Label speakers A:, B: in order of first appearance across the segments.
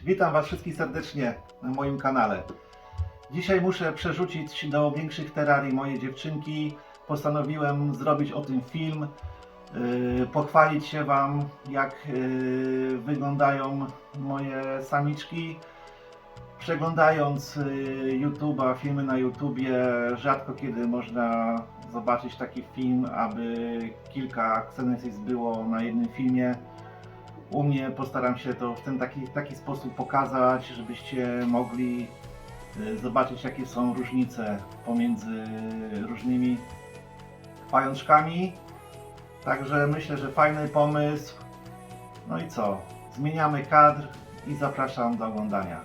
A: Witam Was wszystkich serdecznie na moim kanale. Dzisiaj muszę przerzucić do większych terarii moje dziewczynki. Postanowiłem zrobić o tym film, pochwalić się Wam, jak wyglądają moje samiczki. Przeglądając YouTube'a, filmy na YouTubie, rzadko kiedy można zobaczyć taki film, aby kilka Xenesis było na jednym filmie. U mnie postaram się to w ten taki sposób pokazać, żebyście mogli zobaczyć, jakie są różnice pomiędzy różnymi pajączkami. Także myślę, że fajny pomysł. No i co? Zmieniamy kadr i zapraszam do oglądania.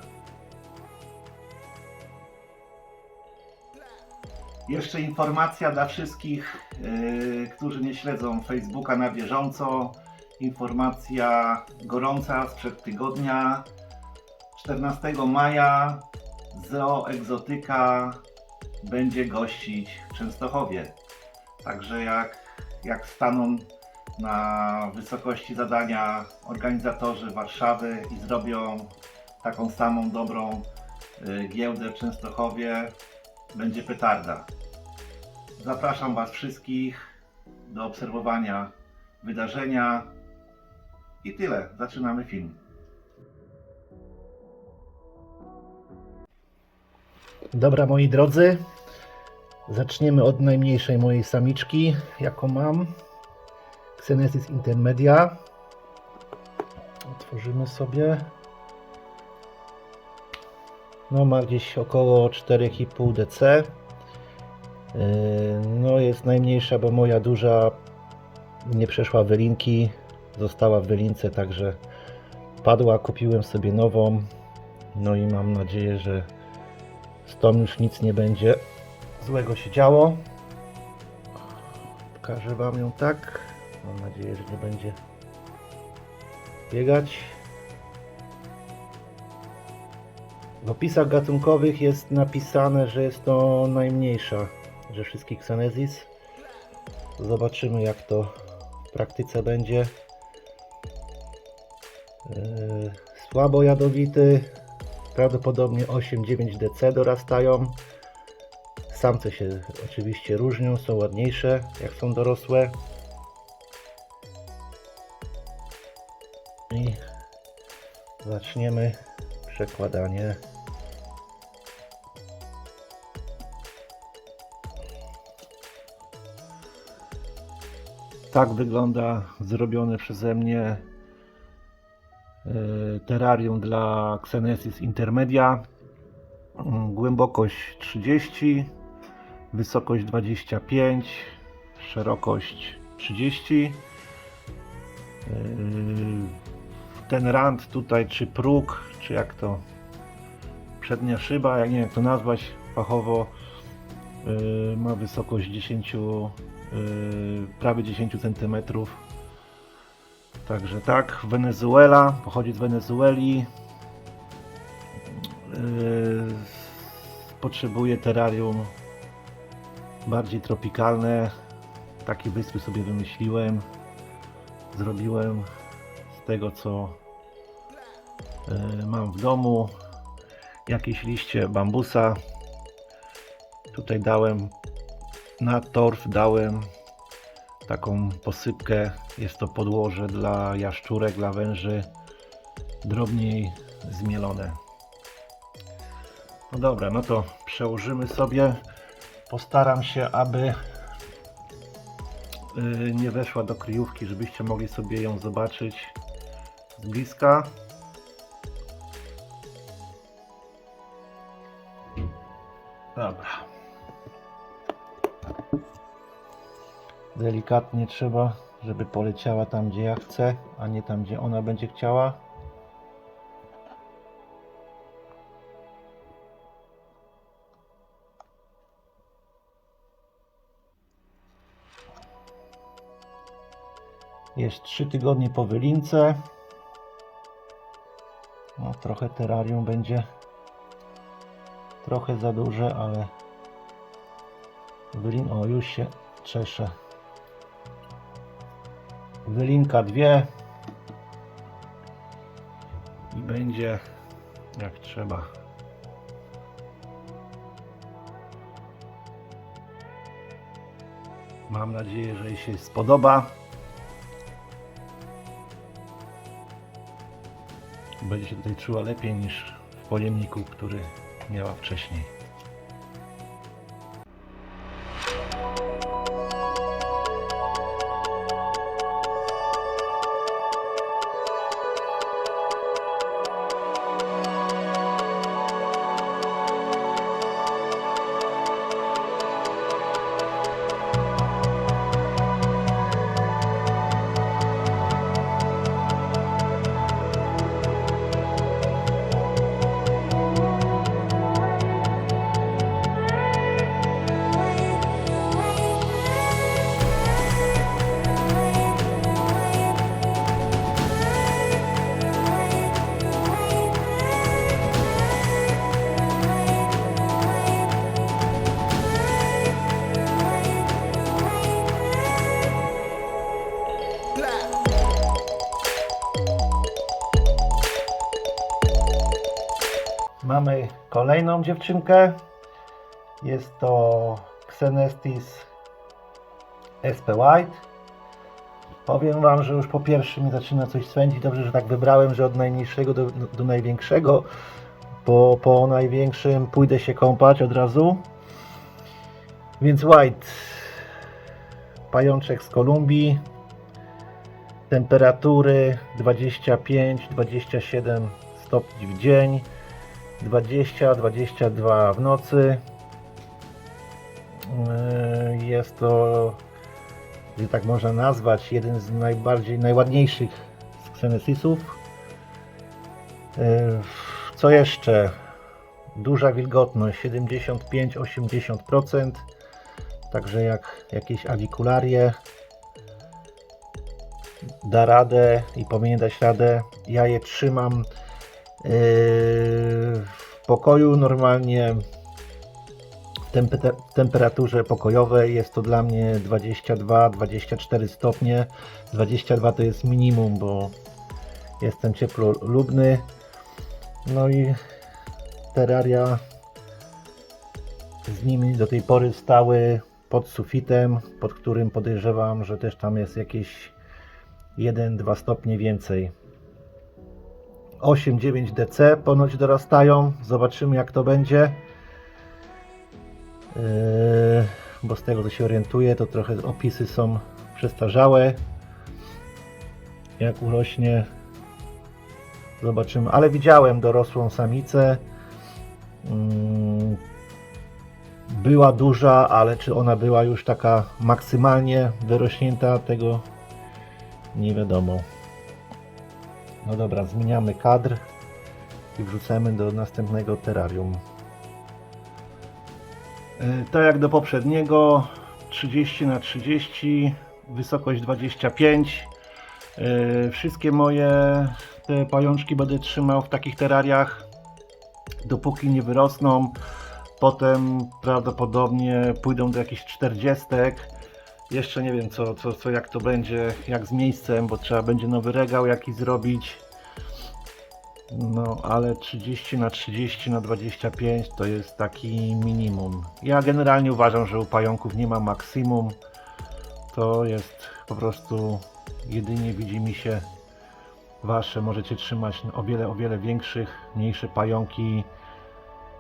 A: Jeszcze informacja dla wszystkich, którzy nie śledzą Facebooka na bieżąco. Informacja gorąca sprzed tygodnia. 14 maja Zoo Egzotyka będzie gościć w Częstochowie. Także jak staną na wysokości zadania organizatorzy Warszawy i zrobią taką samą dobrą giełdę w Częstochowie, będzie petarda. Zapraszam Was wszystkich do obserwowania wydarzenia i tyle. Zaczynamy film. Dobra, moi drodzy, zaczniemy od najmniejszej mojej samiczki, jaką mam. Xenesis intermedia. Otworzymy sobie. No, ma gdzieś około 4,5 dc. No, jest najmniejsza, bo moja duża nie przeszła wylinki, została w wylince, także padła. Kupiłem sobie nową. No i mam nadzieję, że z tą już nic nie będzie złego się działo. Pokażę Wam ją tak. Mam nadzieję, że nie będzie biegać. W opisach gatunkowych jest napisane, że jest to najmniejsza ze wszystkich Xenesis. Zobaczymy, jak to w praktyce będzie. Słabo jadowity, prawdopodobnie 8-9 dc dorastają. Samce się oczywiście różnią, są ładniejsze jak są dorosłe. I zaczniemy przekładanie. Tak wygląda zrobione przeze mnie terrarium dla Xenesis intermedia. Głębokość 30, wysokość 25, szerokość 30. Ten rand tutaj, czy próg, czy jak to, przednia szyba, jak nie wiem jak to nazwać fachowo, ma wysokość 10, prawie 10 cm. Także tak, Wenezuela, pochodzi z Wenezueli. Potrzebuje terrarium bardziej tropikalne. Takie wyspy sobie wymyśliłem. Zrobiłem z tego, co mam w domu. Jakieś liście bambusa. Tutaj dałem na torf, dałem taką posypkę. Jest to podłoże dla jaszczurek, dla węży, drobniej zmielone. No dobra, no to przełożymy sobie. Postaram się, aby nie weszła do kryjówki, żebyście mogli sobie ją zobaczyć z bliska. Dobra. Delikatnie trzeba, żeby poleciała tam, gdzie ja chcę, a nie tam, gdzie ona będzie chciała. Jest 3 tygodnie po wylince. No, trochę terrarium będzie trochę za duże, ale o, już się czesze. Wylinka 2 i będzie jak trzeba. Mam nadzieję, że jej się spodoba. Będzie się tutaj czuła lepiej niż w pojemniku, który miała wcześniej. Mamy kolejną dziewczynkę. Jest to Xenestis SP White. Powiem Wam, że już po pierwszym mi zaczyna coś swędzić. Dobrze, że tak wybrałem, że od najmniejszego do największego. Bo po największym pójdę się kąpać od razu. Więc White. Pajączek z Kolumbii. Temperatury 25-27 stopni w dzień. 20-22 w nocy. Jest to, że tak można nazwać, jeden z najładniejszych z Xenesisów. Co jeszcze? Duża wilgotność 75-80%. Także jak jakieś awikularie da radę i powinien dać radę. Ja je trzymam w pokoju normalnie w temperaturze pokojowej. Jest to dla mnie 22-24 stopnie. 22 to jest minimum, bo jestem ciepłolubny. No i terraria z nimi do tej pory stały pod sufitem, pod którym podejrzewam, że też tam jest jakieś 1-2 stopnie więcej. 8-9 DC ponoć dorastają. Zobaczymy, jak to będzie. Bo z tego, co się orientuję, to trochę opisy są przestarzałe. Jak urośnie, zobaczymy. Ale widziałem dorosłą samicę. Była duża, ale czy ona była już taka maksymalnie wyrośnięta, tego nie wiadomo. No dobra, zmieniamy kadr i wrzucamy do następnego terrarium. Tak jak do poprzedniego, 30×30, wysokość 25. Wszystkie moje te pajączki będę trzymał w takich terrariach, dopóki nie wyrosną. Potem prawdopodobnie pójdą do jakichś 40. Jeszcze nie wiem jak to będzie, jak z miejscem, bo trzeba będzie nowy regał jakiś zrobić. No ale 30×30×25 to jest taki minimum. Ja generalnie uważam, że u pająków nie ma maksimum. To jest po prostu jedynie, widzi mi się, wasze. Możecie trzymać o wiele większych, mniejsze pająki,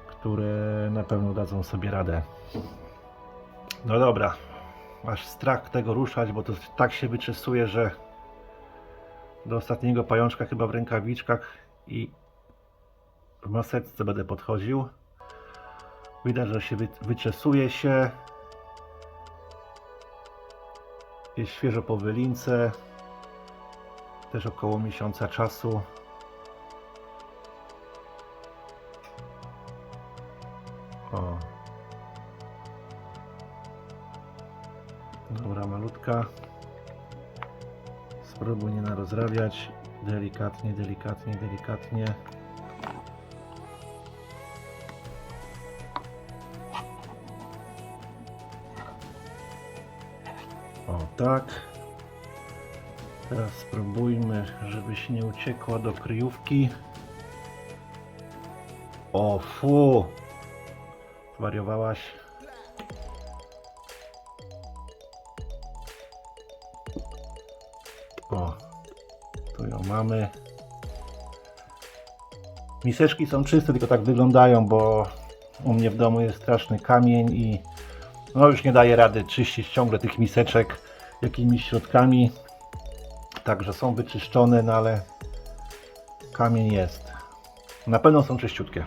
A: które na pewno dadzą sobie radę. No dobra, aż strach tego ruszać, bo to tak się wyczesuje, że do ostatniego pajączka chyba w rękawiczkach i w maseczce będę podchodził. Widać, że się wyczesuje się. Jest świeżo po wylince. Też około miesiąca czasu. O. Dobra, malutka. Spróbuj nie narozrabiać. Delikatnie, delikatnie, delikatnie. O tak. Teraz spróbujmy, żeby się nie uciekła do kryjówki. O fu! Zwariowałaś. O, tu ją mamy. Miseczki są czyste, tylko tak wyglądają, bo u mnie w domu jest straszny kamień i no już nie daje rady czyścić ciągle tych miseczek jakimiś środkami. Także są wyczyszczone, no ale kamień jest. Na pewno są czyściutkie.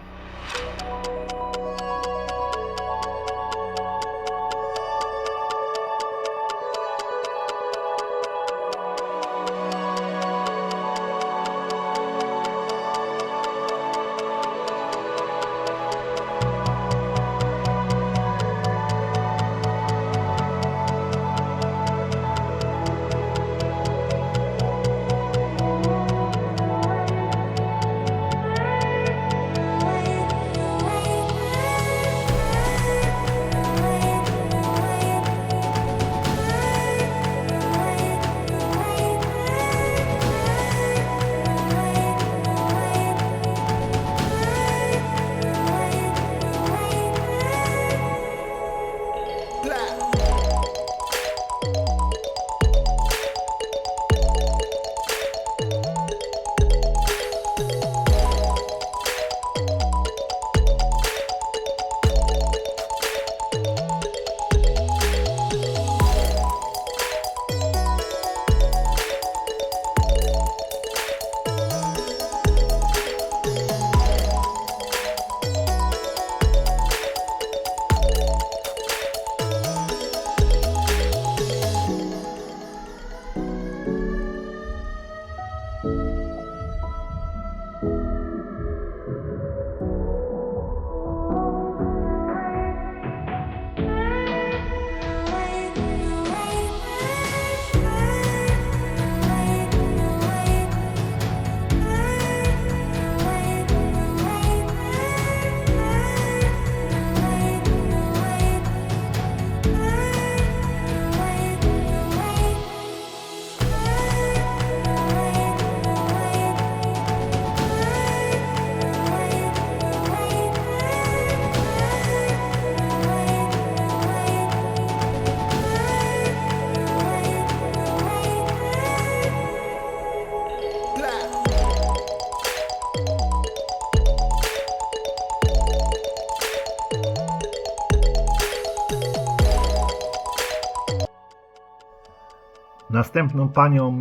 A: Następną panią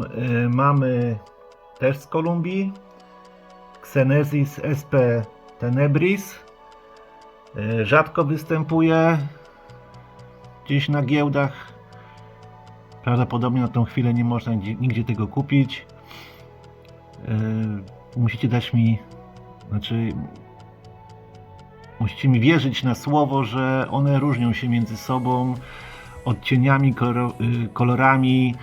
A: mamy też z Kolumbii, Xenesis sp. Tenebris. Rzadko występuje gdzieś na giełdach. Prawdopodobnie na tą chwilę nie można nigdzie tego kupić. Musicie dać mi, musicie mi wierzyć na słowo, że one różnią się między sobą odcieniami, kolorami,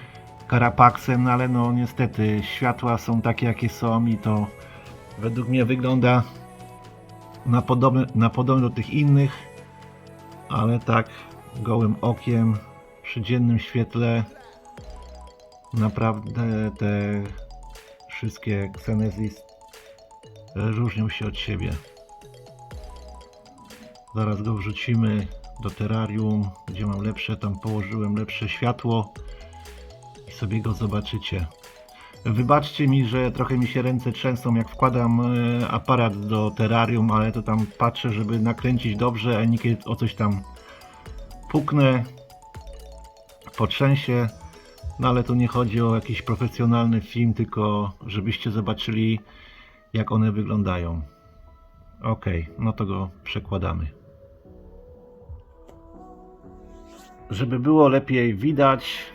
A: karapaksem, no ale no niestety światła są takie jakie są i to według mnie wygląda na podobne do tych innych, ale tak gołym okiem przy dziennym świetle naprawdę te wszystkie Xenesis różnią się od siebie. Zaraz go wrzucimy do terrarium, gdzie mam lepsze, tam położyłem lepsze światło i sobie go zobaczycie. Wybaczcie mi, że trochę mi się ręce trzęsą, jak wkładam aparat do terrarium, ale to tam patrzę, żeby nakręcić dobrze, a niekiedy o coś tam puknę, potrzęsie. No ale tu nie chodzi o jakiś profesjonalny film, tylko żebyście zobaczyli, jak one wyglądają. Ok, no to go przekładamy. Żeby było lepiej widać,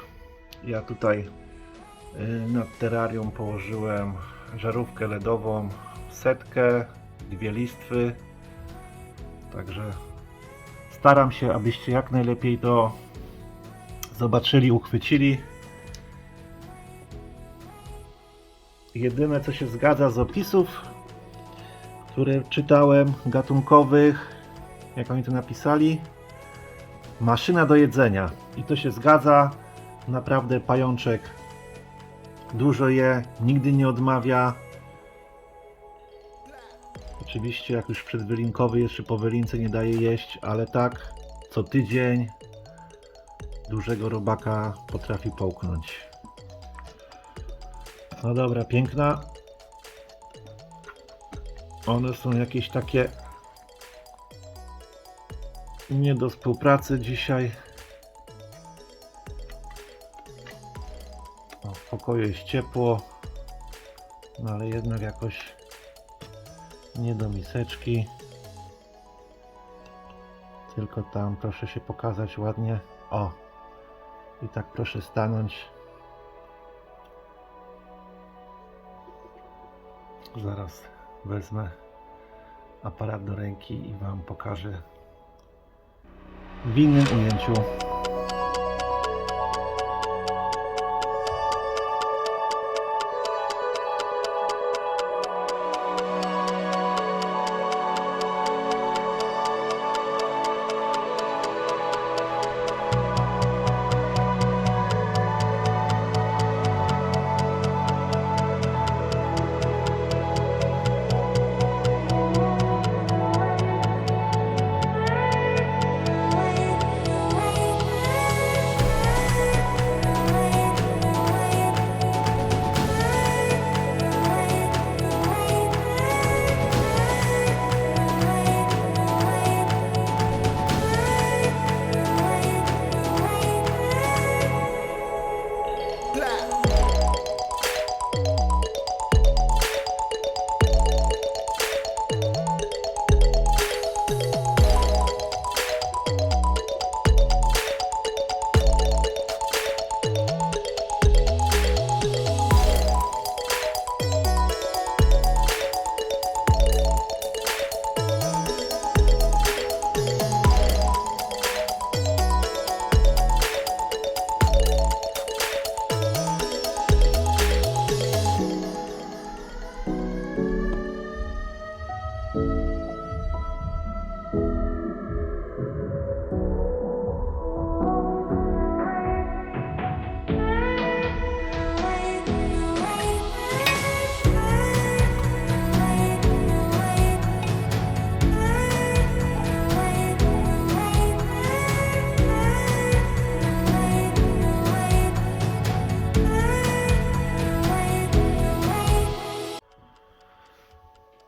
A: ja tutaj nad terrarium położyłem żarówkę LEDową, setkę, 2 listwy. Także staram się, abyście jak najlepiej to zobaczyli, uchwycili. Jedyne co się zgadza z opisów, które czytałem, gatunkowych, jak oni to napisali, maszyna do jedzenia. I to się zgadza. Naprawdę pajączek dużo je, nigdy nie odmawia. Oczywiście jak już przedwylinkowy jeszcze po wylince nie daje jeść, ale tak co tydzień dużego robaka potrafi połknąć. No dobra, piękna. One są jakieś takie nie do współpracy dzisiaj. W pokoju jest ciepło, no ale jednak jakoś nie do miseczki. Tylko tam proszę się pokazać ładnie. O! I tak proszę stanąć. Zaraz wezmę aparat do ręki i Wam pokażę w innym ujęciu.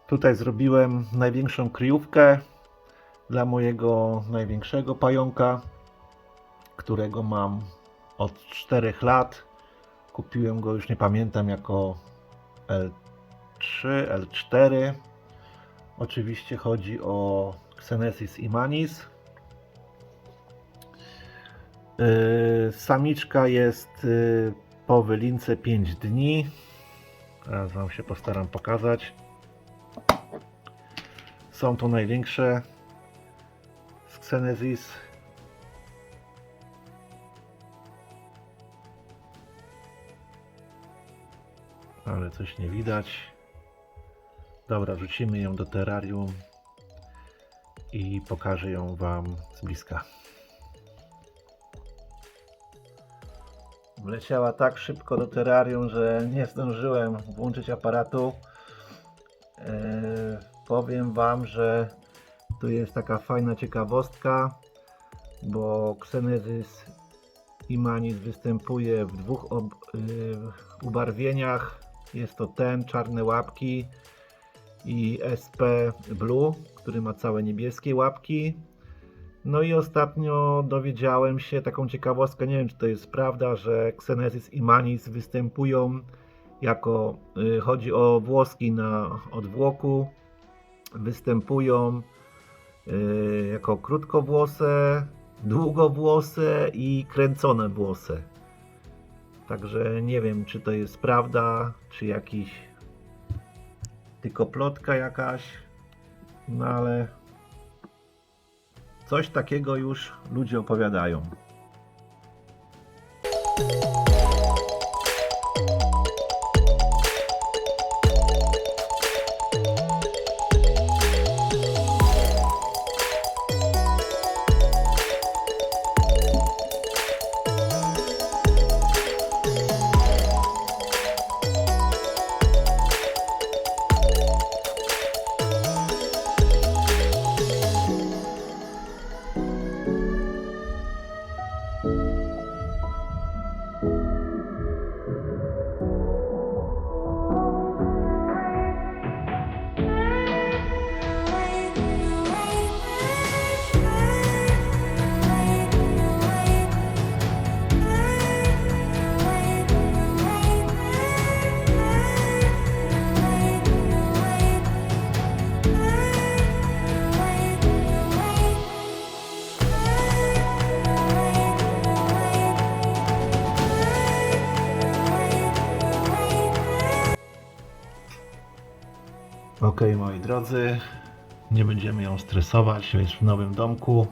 A: Tutaj zrobiłem największą kryjówkę dla mojego największego pająka, którego mam od 4 lat. Kupiłem go, już nie pamiętam, jako L3, L4. Oczywiście chodzi o Xenesis imanis. Samiczka jest po wylince 5 dni. Teraz Wam się postaram pokazać. Są to największe z Xenesis. Ale coś nie widać. Dobra, wrzucimy ją do terrarium i pokażę ją Wam z bliska. Wleciała tak szybko do terrarium, że nie zdążyłem włączyć aparatu. Powiem Wam, że tu jest taka fajna ciekawostka, bo Xenesis imanis występuje w 2 ubarwieniach. Jest to ten, czarne łapki, i SP Blue, który ma całe niebieskie łapki. No i ostatnio dowiedziałem się taką ciekawostkę, nie wiem czy to jest prawda, że Xenesis imanis występują jako, chodzi o włoski na odwłoku, występują jako krótkowłose, długowłose i kręcone włose. Także nie wiem czy to jest prawda, czy jakiś tylko plotka jakaś, no ale coś takiego już ludzie opowiadają. Ok, moi drodzy, nie będziemy ją stresować, jest w nowym domku.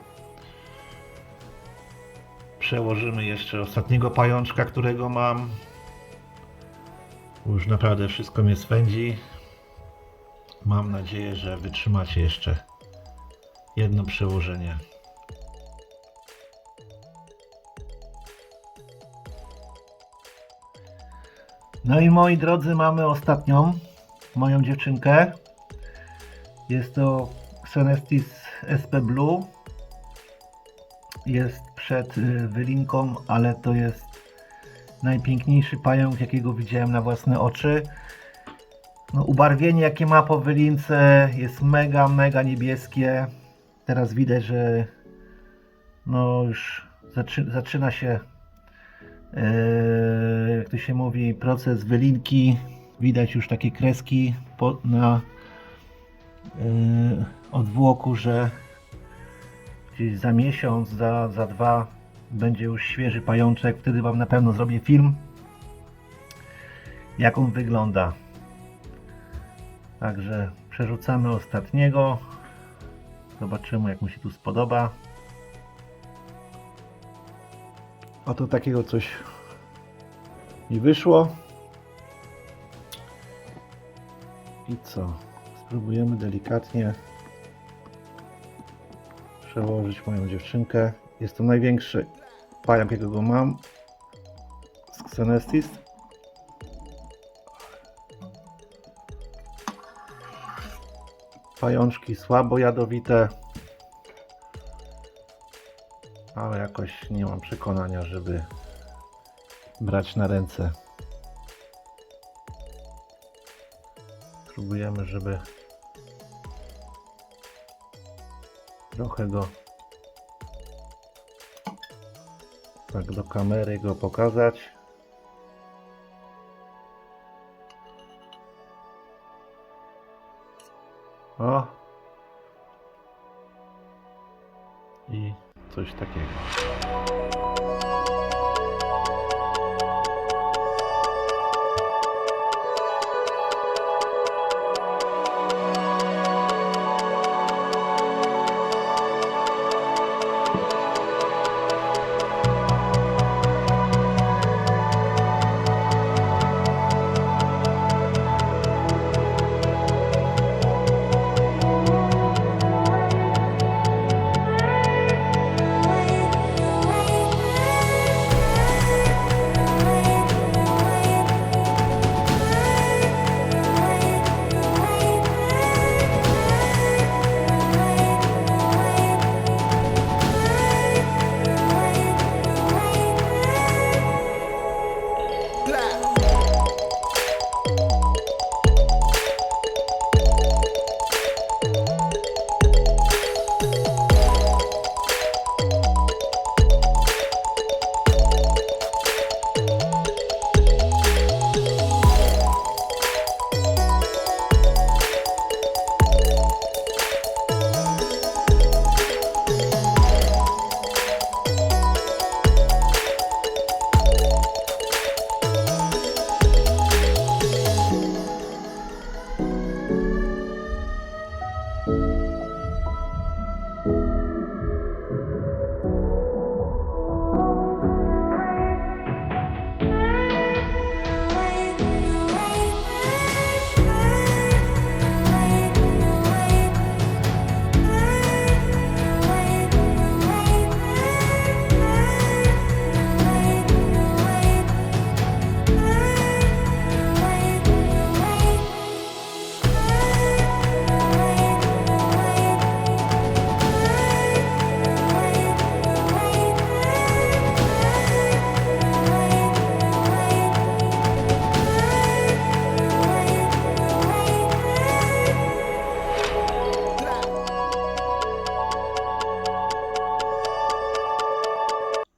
A: Przełożymy jeszcze ostatniego pajączka, którego mam. Już naprawdę wszystko mnie swędzi. Mam nadzieję, że wytrzymacie jeszcze jedno przełożenie. No i moi drodzy, mamy ostatnią moją dziewczynkę. Jest to Xenestis SP Blue. Jest przed wylinką, ale to jest najpiękniejszy pająk, jakiego widziałem na własne oczy. No, ubarwienie, jakie ma po wylince, jest mega niebieskie. Teraz widać, że no już zaczyna się, jak to się mówi, proces wylinki. Widać już takie kreski na odwłoku, że gdzieś za miesiąc, za dwa będzie już świeży pajączek. Wtedy Wam na pewno zrobię film, jak on wygląda. Także przerzucamy ostatniego. Zobaczymy, jak mu się tu spodoba. Oto takiego coś mi wyszło. I co? Spróbujemy delikatnie przełożyć moją dziewczynkę. Jest to największy pająk, jakiego mam z Xenestis. Pajączki słabo jadowite, ale jakoś nie mam przekonania, żeby brać na ręce. Spróbujemy, żeby trochę go tak do kamery pokazać. O! I coś takiego.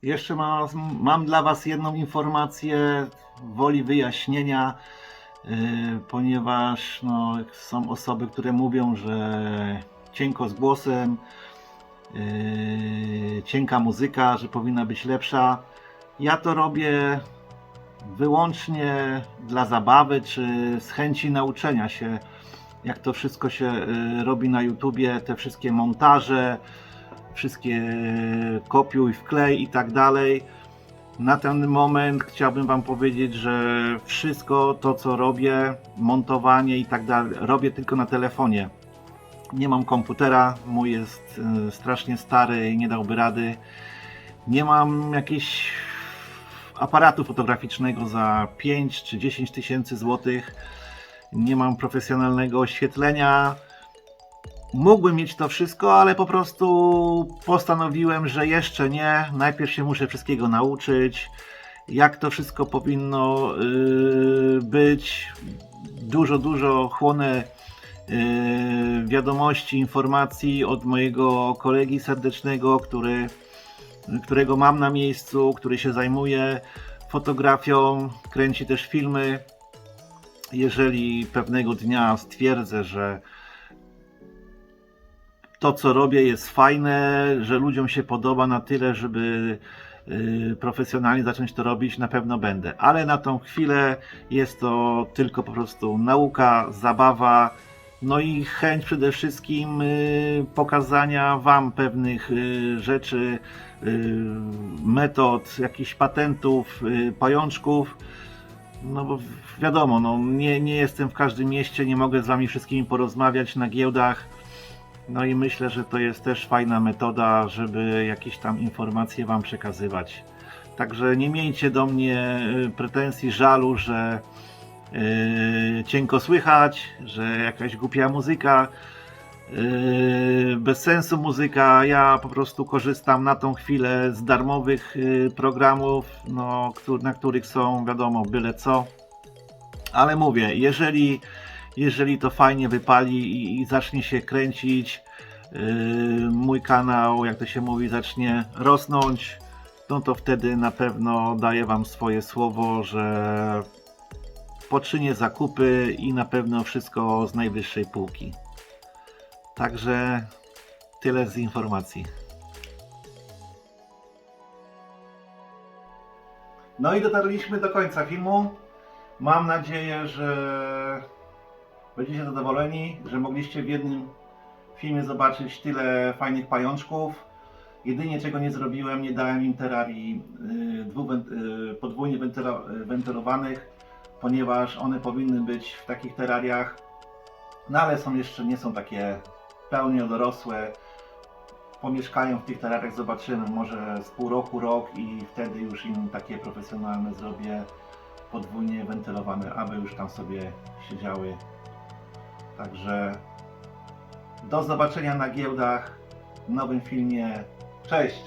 A: Jeszcze mam dla Was jedną informację woli wyjaśnienia, ponieważ no, są osoby, które mówią, że cienko z głosem, cienka muzyka, że powinna być lepsza. Ja to robię wyłącznie dla zabawy, czy z chęci nauczenia się jak to wszystko się robi na YouTubie, te wszystkie montaże, wszystkie kopiuj, wklej i tak dalej. Na ten moment chciałbym Wam powiedzieć, że wszystko to, co robię, montowanie i tak dalej, robię tylko na telefonie. Nie mam komputera, mój jest strasznie stary i nie dałby rady. Nie mam jakiegoś aparatu fotograficznego za 5 czy 10 tysięcy złotych. Nie mam profesjonalnego oświetlenia. Mógłbym mieć to wszystko, ale po prostu postanowiłem, że jeszcze nie. Najpierw się muszę wszystkiego nauczyć, jak to wszystko powinno być. Dużo chłonę wiadomości, informacji od mojego kolegi serdecznego, którego mam na miejscu, który się zajmuje fotografią, kręci też filmy. Jeżeli pewnego dnia stwierdzę, że to, co robię, jest fajne, że ludziom się podoba na tyle, żeby profesjonalnie zacząć to robić, na pewno będę. Ale na tą chwilę jest to tylko po prostu nauka, zabawa, no i chęć przede wszystkim pokazania Wam pewnych rzeczy, metod, jakichś patentów, pajączków. No bo wiadomo, no, nie jestem w każdym mieście, nie mogę z Wami wszystkimi porozmawiać na giełdach. No i myślę, że to jest też fajna metoda, żeby jakieś tam informacje Wam przekazywać. Także nie miejcie do mnie pretensji, żalu, że cienko słychać, że jakaś głupia muzyka, bez sensu muzyka. Ja po prostu korzystam na tą chwilę z darmowych programów, no, na których są, wiadomo, byle co. Ale mówię, jeżeli to fajnie wypali i zacznie się kręcić, mój kanał, jak to się mówi, zacznie rosnąć, no to wtedy na pewno daję Wam swoje słowo, że poczynię zakupy i na pewno wszystko z najwyższej półki. Także tyle z informacji. No i dotarliśmy do końca filmu. Mam nadzieję, że będziecie zadowoleni, że mogliście w jednym filmie zobaczyć tyle fajnych pajączków. Jedynie czego nie zrobiłem, nie dałem im terarii podwójnie wentylowanych, ponieważ one powinny być w takich terariach, no ale nie są takie pełniodorosłe. Pomieszkają w tych terariach, zobaczymy, może z pół roku, rok i wtedy już im takie profesjonalne zrobię, podwójnie wentylowane, aby już tam sobie siedziały. Także do zobaczenia na giełdach w nowym filmie. Cześć!